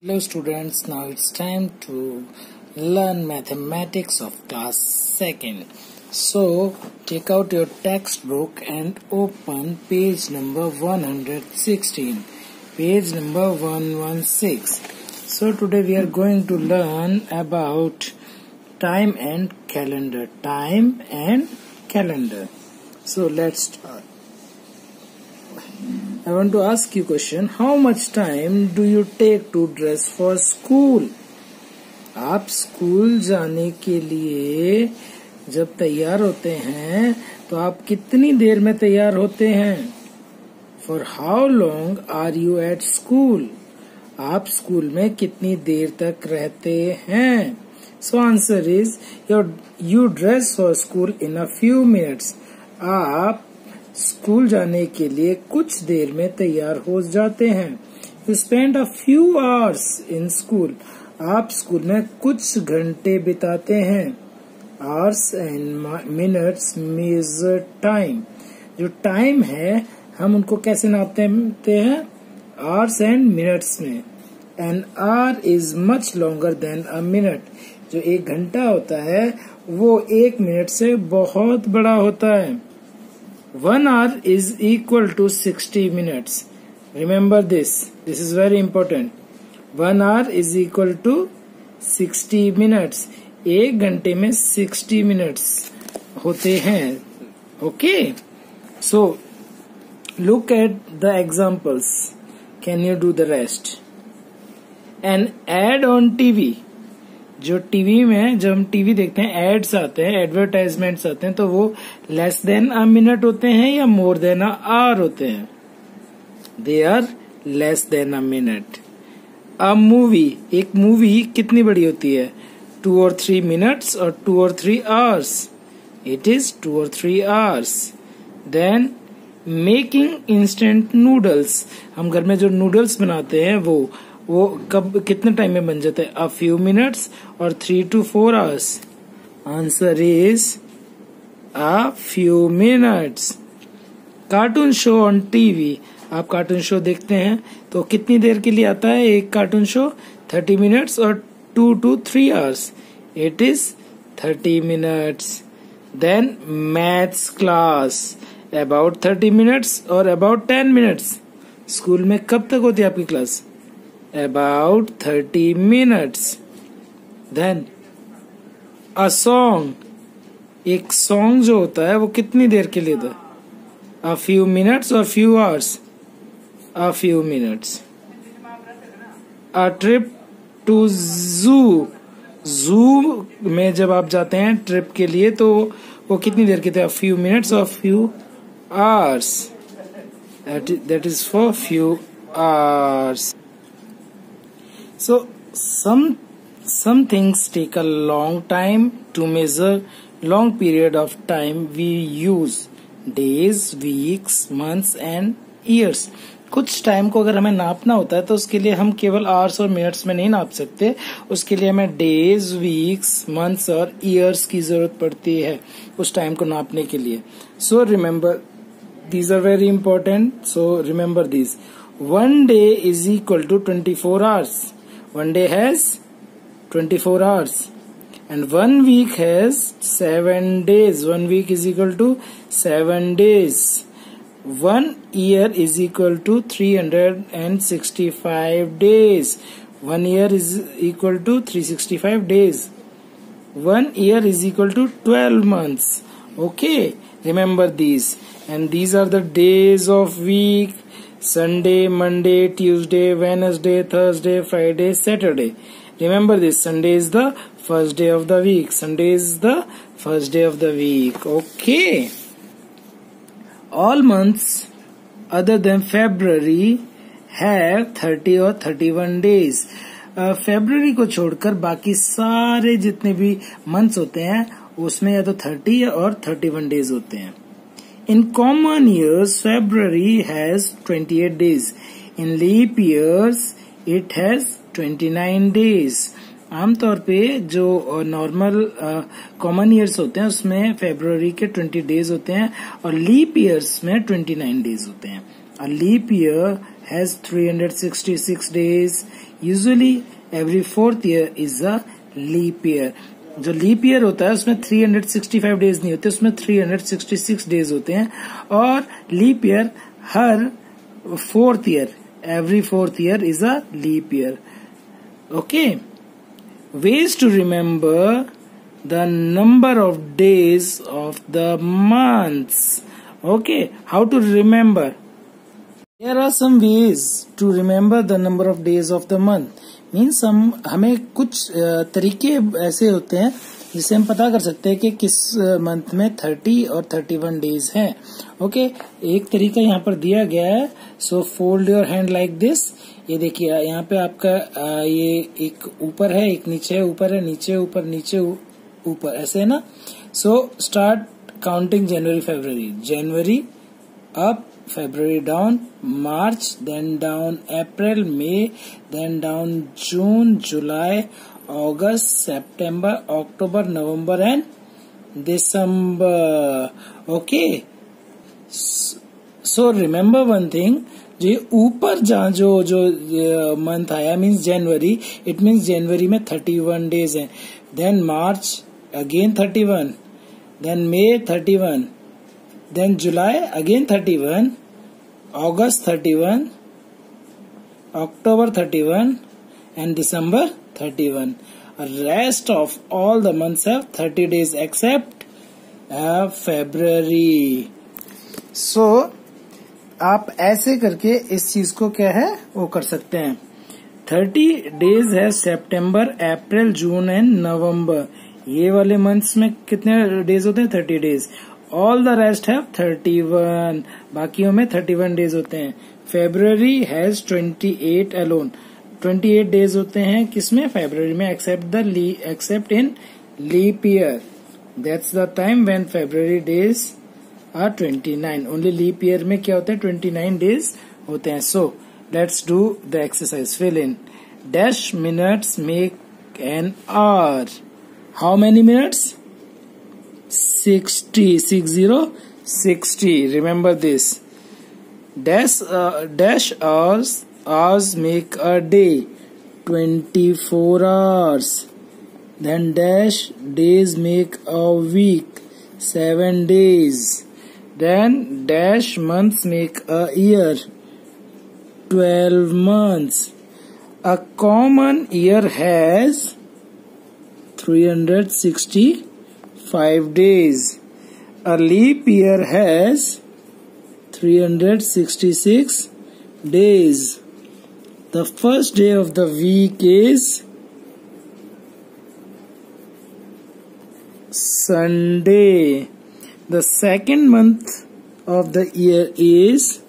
Hello students, now it's time to learn mathematics of class 2nd. So take out your textbook and open page number 116, page number 116. So today we are going to learn about time and calendar. So let's start. I want to ask you question. How much time do you take to dress for school? आप school जाने के लिए जब तैयार होते हैं तो आप कितनी देर में तैयार होते हैं? For how long are you at school? आप स्कूल में कितनी देर तक रहते हैं? So answer is you dress for school in a few minutes. आप स्कूल जाने के लिए कुछ देर में तैयार हो जाते हैं. You spend a few hours in school. आप स्कूल में कुछ घंटे बिताते हैं. Hours and minutes measure time. जो टाइम है हम उनको कैसे नापते हैं? Hours and minutes में. An hour is much longer than a minute. जो एक घंटा होता है वो एक मिनट से बहुत बड़ा होता है. 1 hour is equal to 60 minutes. Remember this. This is very important. 1 hour is equal to 60 minutes. एक घंटे में 60 minutes होते हैं. Okay. So look at the examples. Can you do the rest? An ad on TV. जो TV में जब हम TV देखते हैं एड्स आते हैं, एडवर्टाइजमेंट्स आते हैं, तो वो लेस देन अ मिनट होते हैं या मोर देन अ आवर होते हैं? They are less than a minute. A movie, एक मूवी कितनी बड़ी होती है? 2 or 3 minutes और 2 or 3 hours. It is 2 or 3 hours. Then making instant noodles, हम घर में जो नूडल्स बनाते हैं वो कब कितने टाइम में बन जाते हैं? अ फ्यू मिनट्स और 3 to 4 hours. Answer is a few minutes. Cartoon show on TV, आप कार्टून शो देखते हैं तो कितनी देर के लिए आता है एक कार्टून शो? 30 minutes और 2 to 3 hours. It is 30 minutes. Then maths class, about 30 minutes और अबाउट 10 minutes. स्कूल में कब तक होती है आपकी class? About 30 minutes. Then a song, एक सॉन्ग जो होता है वो कितनी देर के लिए था? A few minutes और few hours? A few minutes. A trip to zoo, zoo में जब आप जाते हैं ट्रिप के लिए तो वो कितनी देर के थे? A few minutes और few hours. That is for few hours. So some things take a long time to measure. Long period of time we use days, weeks, months and years. कुछ time को अगर हमें नापना होता है तो उसके लिए हम केवल आवर्स और मिनट्स में नहीं नाप सकते. उसके लिए हमें डेज, वीक्स, मंथ्स और ईयर्स की जरूरत पड़ती है उस टाइम को नापने के लिए. So remember, these are very important. So remember these. 1 day is equal to 24 hours. 1 day has 24 hours. And 1 week has 7 days. 1 week is equal to 7 days. 1 year is equal to 365 days. 1 year is equal to 365 days. 1 year is equal to 12 months. Okay, remember these. And these are the days of week: Sunday, Monday, Tuesday, Wednesday, Thursday, Friday, Saturday. Remember this. Sunday is the first day of the week. Sunday is the first day of the week. Okay. All months other than February have 30 or 31 days. February को छोड़कर बाकी सारे जितने भी months होते हैं उसमें या तो 30 और 31 days होते हैं. In common years, February has 28 days. In leap years, it has 29 days. आमतौर पे जो नॉर्मल कॉमन ईयर्स होते हैं उसमें फरवरी के 20 डेज होते हैं और लीप ईयर्स में 29 डेज होते हैं. A leap year has 366 days. Usually every fourth year is a leap year. जो लीप ईयर होता है उसमें 365 डेज नहीं होते, उसमें 366 डेज होते हैं. और लीप ईयर हर fourth year, every fourth year is a leap year. Okay. Ways to remember the number of days of the months. Okay. How to remember? There are some ways to remember the number of days of the month. Means हमें कुछ तरीके ऐसे होते हैं जिससे हम पता कर सकते हैं कि किस मंथ में 30 और 31 डेज हैं. ओके, एक तरीका यहाँ पर दिया गया है. So fold your hand like this. ये देखिए यहाँ पे आपका ये एक ऊपर है, एक नीचे है, ऊपर है, नीचे, ऊपर, नीचे, ऊपर, ऐसे है ना. So start counting January February. January up, February down, March, then down April, May, then down June, July, August, September, October, November and December. Okay. So remember one thing, जो ऊपर जहाँ जो मंथ आया मीन्स जनवरी, इट मीन्स जनवरी में 31 days हैं. Then March again 31, then may 31, then July again 31, August 31, October 31 and December 31. Rest of all the months have 30 days except February. So आप ऐसे करके इस चीज को क्या है वो कर सकते हैं. 30 डेज है सितंबर, अप्रैल, जून एंड नवंबर. ये वाले मंथ्स में कितने डेज होते हैं? 30 days. All the rest have 31. बाकियों में 31 डेज होते हैं. February has 28 alone. 28 डेज होते हैं किसमें? फेब्रुवरी में, except in leap year. That's the time when February days are 29. Only leap year में क्या होता है? 29 डेज होते हैं. So let's do the exercise. Fill in. Dash minutes make an hour. How many minutes? 60. Remember this. Dash hours make a day. 24 hours. Then dash days make a week. 7 days. Then dash months make a year. 12 months. A common year has 365 days. A leap year has 366 days. The first day of the week is Sunday. The second month of the year is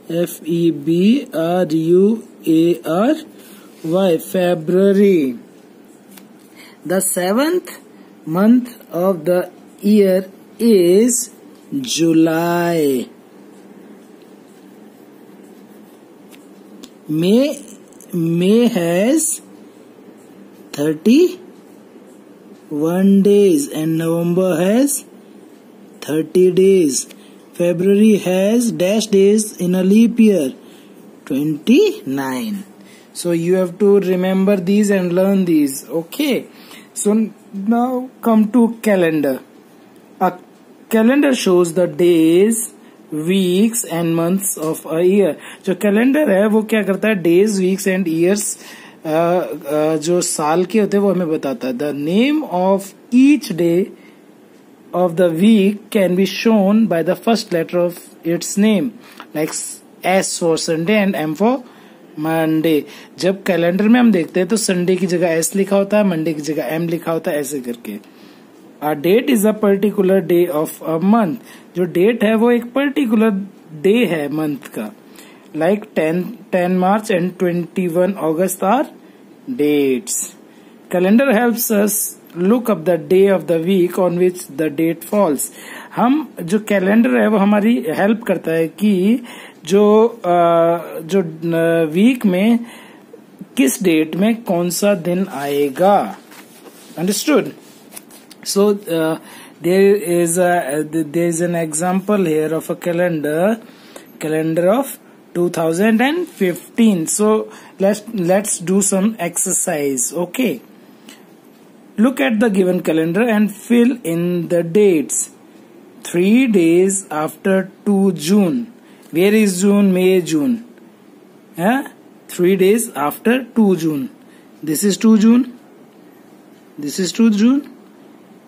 February, February. The seventh month of the year is July. May has 31 days and November has 30 days. February has dash days in a leap year, 29. So you have to remember these and learn these. Okay. So now come to calendar. A calendar shows the days, weeks and months of a year. जो calendar है वो क्या करता है? Days, weeks and years जो साल के होते हैं वो हमें बताता है. The name of each day of the week can be shown by the first letter of its name, like S for Sunday and M for Monday. जब कैलेंडर में हम देखते हैं तो संडे की जगह S लिखा होता है, मंडे की जगह M लिखा होता है, ऐसे करके. A date is a particular day of a month. जो डेट है वो एक पर्टिकुलर डे है मंथ का. Like 10 March and 21 August are dates. Calendar helps us look up the day of the week on which the date falls. हम जो calendar है वो हमारी हेल्प करता है कि जो वीक में किस डेट में कौन सा दिन आएगा. Understood? So there is an example here of a calendar of 2015. So let's do some exercise. Okay. Look at the given calendar and fill in the dates. 3 days after 2 June. Where is June? May, June. 3 days after 2 June. This is 2 June. This is 2 June.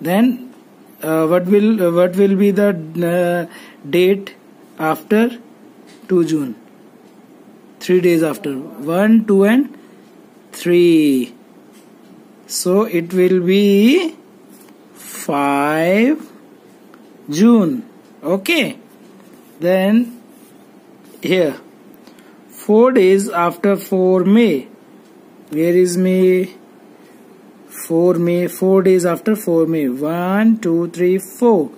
Then what will be the date after 2 June? 3 days after. 1, 2 and 3. So it will be 5 June. Okay. Then here 4 days after 4 May. Where is May? 4 May. 4 days after 4 May. 1, 2, 3, 4.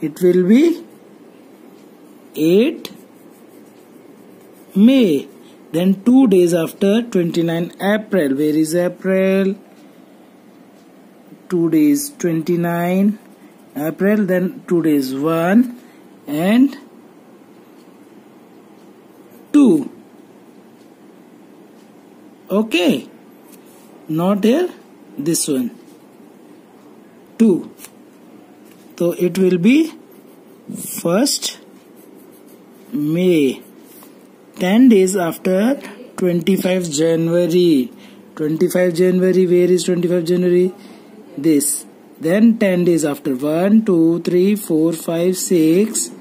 It will be 8 May. Then 2 days after 29 April. Where is April? 2 days 29 April. Then 2 days 1 and 2. Okay. Not here. This one. 2. So it will be 1st May. 10 days after 25 January. 25 January. Where is 25 January? This. Then 10 days after. 1, 2, 3, 4, 5, 6,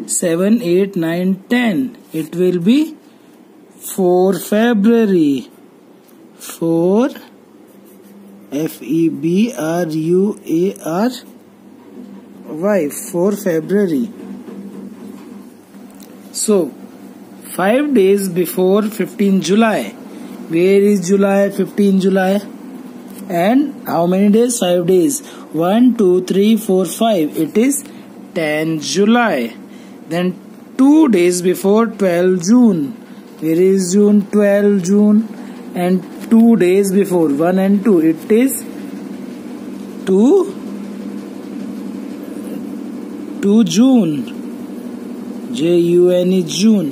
7, 8, 9, 10. It will be 4 February. 4 February. 4 February. So 5 days before 15 July. Where is July? 15 July. And how many days? 5 days. 1, 2, 3, 4, 5. It is 10 July. Then 2 days before 12 June. Where is June? 12 June. And 2 days before 1 and 2. It is 2 June. June. June.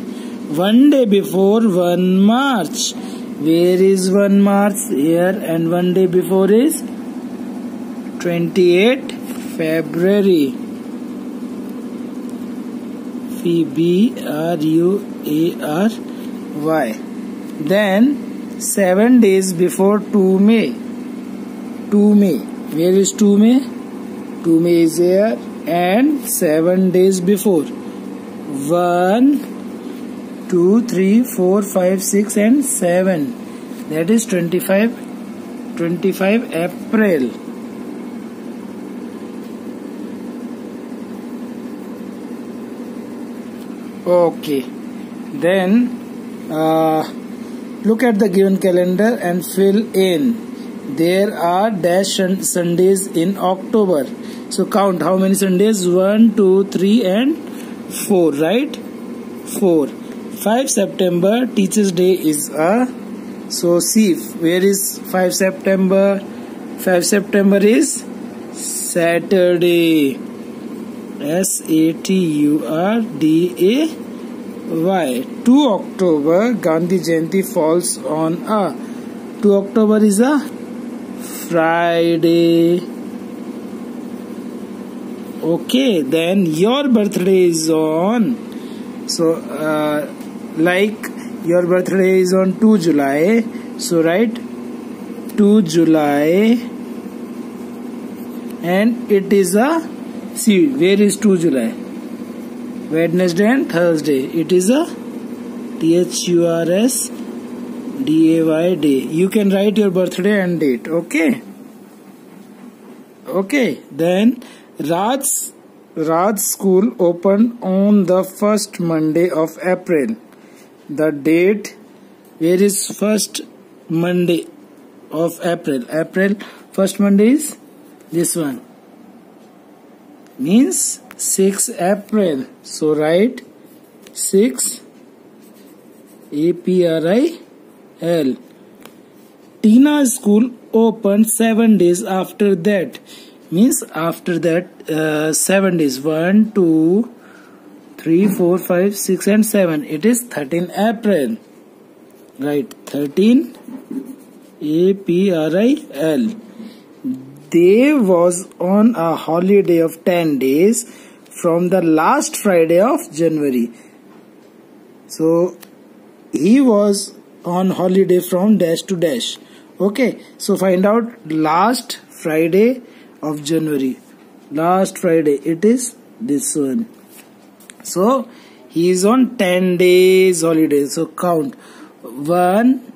1 day before 1 March. Where is 1 March? Here. And 1 day before is 28 February. February. Then 7 days before 2 May. 2 May. Where is 2 May? 2 May is here. And 7 days before. 1, 2, 3, 4, 5, 6 and 7. That is 25 April. Okay. Then look at the given calendar and fill in. There are dash Sundays in October. So count how many Sundays? 1, 2, 3 and 4, right? 4. 5 September Teachers Day is so see where is 5 September? 5 September is Saturday. Saturday. 2 October Gandhi Jayanti falls on 2 October is a Friday. Okay, then your birthday is on. So like your birthday is on 2 July. So write 2 July. And it is a, see where is 2 July? Wednesday and Thursday. It is a THURSDAY day. You can write your birthday and date. Okay. Okay. Then Raj's school opened on the first Monday of April. The date. Where is first Monday of April? April first Monday is this one. Means 6 April. So write 6 April. Tina's school opened 7 days after that. Means after that 7 days. 1, 2, 3, 4, 5, 6 and 7. It is 13 April. Right, 13 April. They was on a holiday of 10 days from the last Friday of January. So he was on holiday from dash to dash. Okay, so find out last Friday of January. Last Friday, it is this one. So he is on 10 days holiday. So count 1,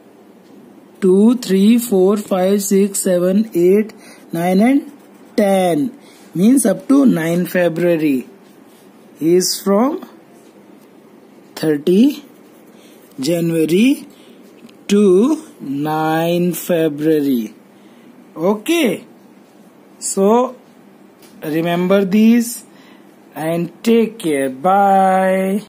2, 3, 4, 5, 6, 7, 8, 9 and 10. Means up to 9 February. He is from 30 January to 9 February. Okay. So remember these and take care. Bye.